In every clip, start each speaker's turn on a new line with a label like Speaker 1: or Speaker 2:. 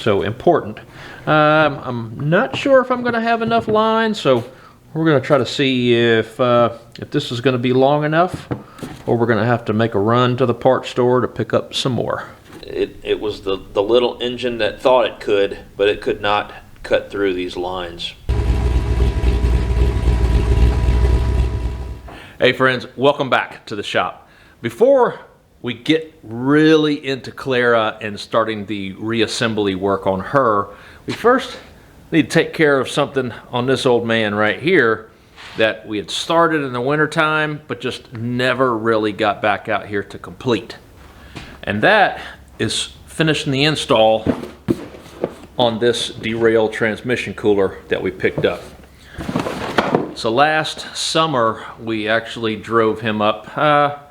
Speaker 1: so important. I'm not sure if I'm going to have enough line, so we're going to try to see if this is going to be long enough, or we're going to have to make a run to the parts store to pick up some more. It was the little engine that thought it could, but it could not cut through these lines. Hey friends, welcome back to the shop. Before we get really into Clara and starting the reassembly work on her, we first need to take care of something on this old man right here that we had started in the wintertime but just never really got back out here to complete. And that is finishing the install on this Derale transmission cooler that we picked up. So last summer we actually drove him up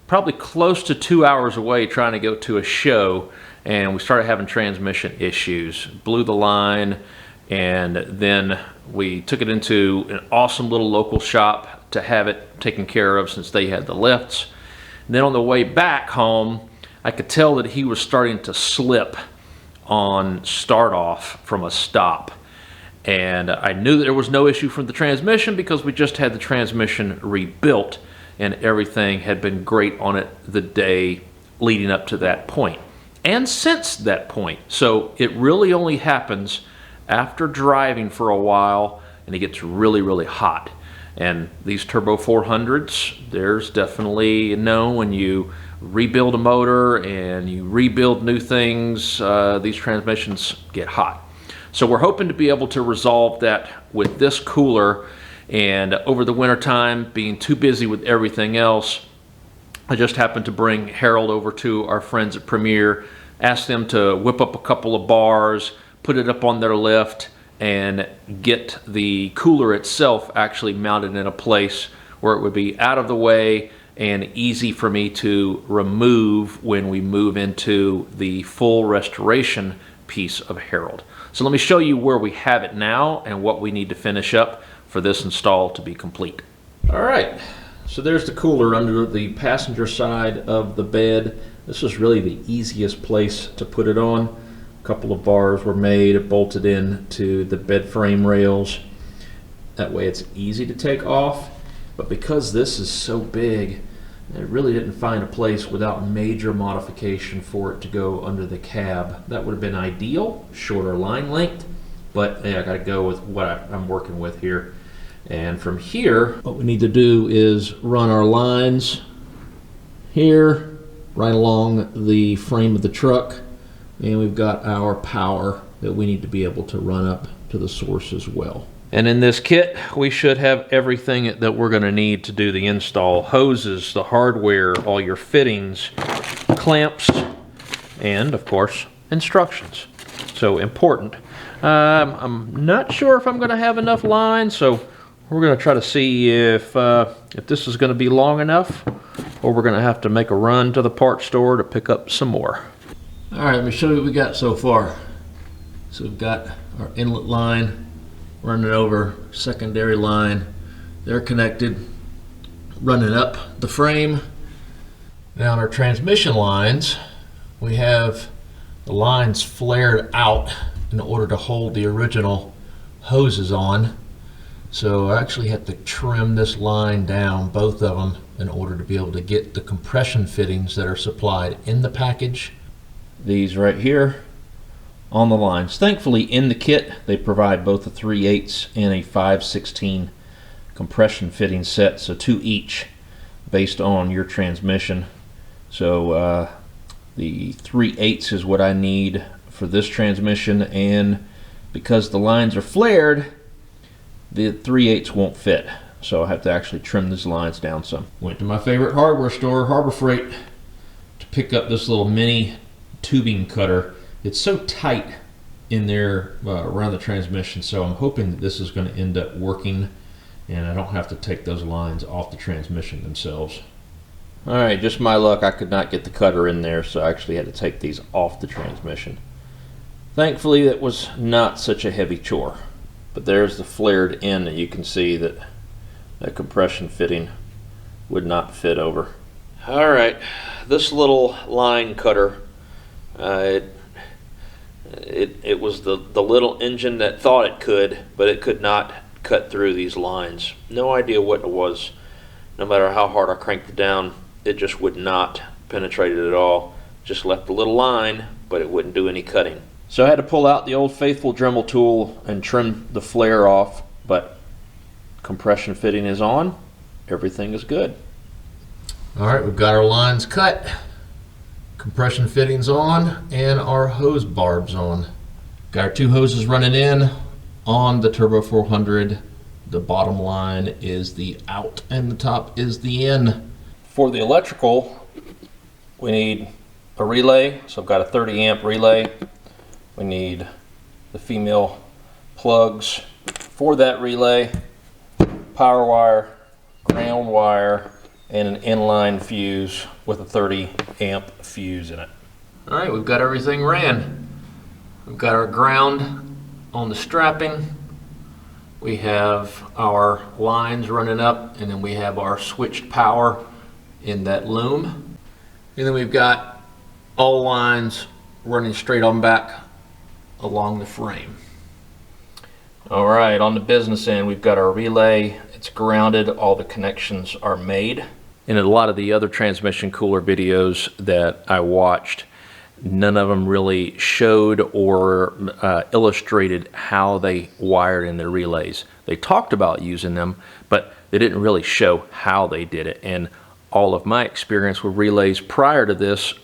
Speaker 1: probably close to 2 hours away trying to go to a show, and we started having transmission issues. Blew the line, and then we took it into an awesome little local shop to have it taken care of since they had the lifts. And then on the way back home, I could tell that he was starting to slip on start off from a stop. And I knew that there was no issue from the transmission because we just had the transmission rebuilt and everything had been great on it the day leading up to that point and since that point. So it really only happens after driving for a while and it gets really, really hot. And these Turbo 400s, there's definitely, when you rebuild a motor and you rebuild new things, these transmissions get hot. So we're hoping to be able to resolve that with this cooler, and over the winter time, being too busy with everything else, I just happened to bring Harold over to our friends at Premier, ask them to whip up a couple of bars, put it up on their lift, and get the cooler itself actually mounted in a place where it would be out of the way and easy for me to remove when we move into the full restoration piece of Harold. So let me show you where we have it now and what we need to finish up for this install to be complete. All right, so there's the cooler under the passenger side of the bed. This is really the easiest place to put it on. A couple of bars were made, bolted in to the bed frame rails. That way it's easy to take off, but because this is so big, I really didn't find a place without major modification for it to go under the cab. That would have been ideal, shorter line length, but I gotta go with what I'm working with here. And from here, what we need to do is run our lines here, right along the frame of the truck, and we've got our power that we need to be able to run up to the source as well. And in this kit, we should have everything that we're going to need to do the install. Hoses, the hardware, all your fittings, clamps, and of course, instructions. So important. I'm not sure if I'm going to have enough line, so we're going to try to see if this is going to be long enough, or we're going to have to make a run to the parts store to pick up some more. All right, let me show you what we got so far. So we've got our inlet line running over secondary line. They're connected, running up the frame. Now on our transmission lines, we have the lines flared out in order to hold the original hoses on. So I actually had to trim this line down, both of them, in order to be able to get the compression fittings that are supplied in the package. These right here on the lines. Thankfully in the kit they provide both a 3/8 and a 5/16 compression fitting set, so 2 each based on your transmission. So the 3/8 is what I need for this transmission, and because the lines are flared, the 3/8 won't fit, so I have to actually trim these lines down some. Went to my favorite hardware store, Harbor Freight, to pick up this little mini tubing cutter. It's so tight in there around the transmission, so I'm hoping that this is going to end up working and I don't have to take those lines off the transmission themselves. Alright, just my luck, I could not get the cutter in there, so I actually had to take these off the transmission. Thankfully that was not such a heavy chore. But there's the flared end that you can see that that compression fitting would not fit over. Alright, this little line cutter, it It was the little engine that thought it could, but it could not cut through these lines. No idea what it was. No matter how hard I cranked it down, it just would not penetrate it at all. Just left a little line, but it wouldn't do any cutting. So I had to pull out the old faithful Dremel tool and trim the flare off, but compression fitting is on. Everything is good.
Speaker 2: All right, we've got our lines cut, compression fittings on, and our hose barbs on. Got our two hoses running in on the Turbo 400. The bottom line is the out and the top is the in.
Speaker 1: For the electrical, we need a relay. So I've got a 30 amp relay. We need the female plugs for that relay, power wire, ground wire, and an inline fuse with a 30 amp fuse in it. All right, we've got everything ran. We've got our ground on the strapping. We have our lines running up, and then we have our switched power in that loom. And then we've got all lines running straight on back along the frame. All right, on the business end, we've got our relay. It's grounded, all the connections are made. In a lot of the other transmission cooler videos that I watched, none of them really showed or illustrated how they wired in the relays. They talked about using them, but they didn't really show how they did it. And all of my experience with relays prior to this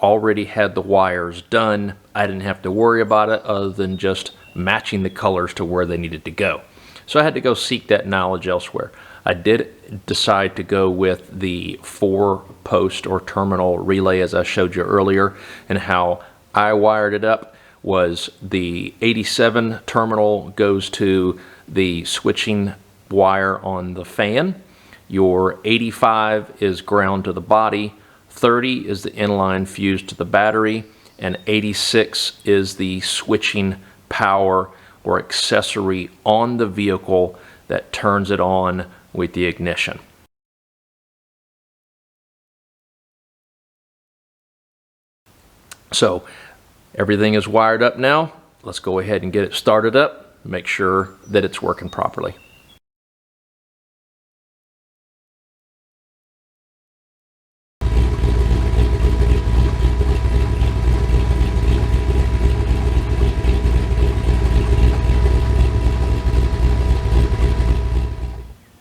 Speaker 1: already had the wires done. I didn't have to worry about it other than just matching the colors to where they needed to go. So I had to go seek that knowledge elsewhere. I did decide to go with the 4-post or terminal relay as I showed you earlier, and how I wired it up was the 87 terminal goes to the switching wire on the fan. Your 85 is ground to the body, 30 is the inline fuse to the battery, and 86 is the switching power or accessory on the vehicle that turns it on with the ignition. So everything is wired up now. Let's go ahead and get it started up, make sure that it's working properly.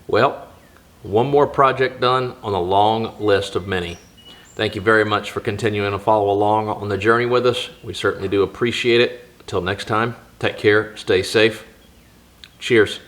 Speaker 1: Well, one more project done on a long list of many. Thank you very much for continuing to follow along on the journey with us. We certainly do appreciate it. Until next time, take care, stay safe. Cheers.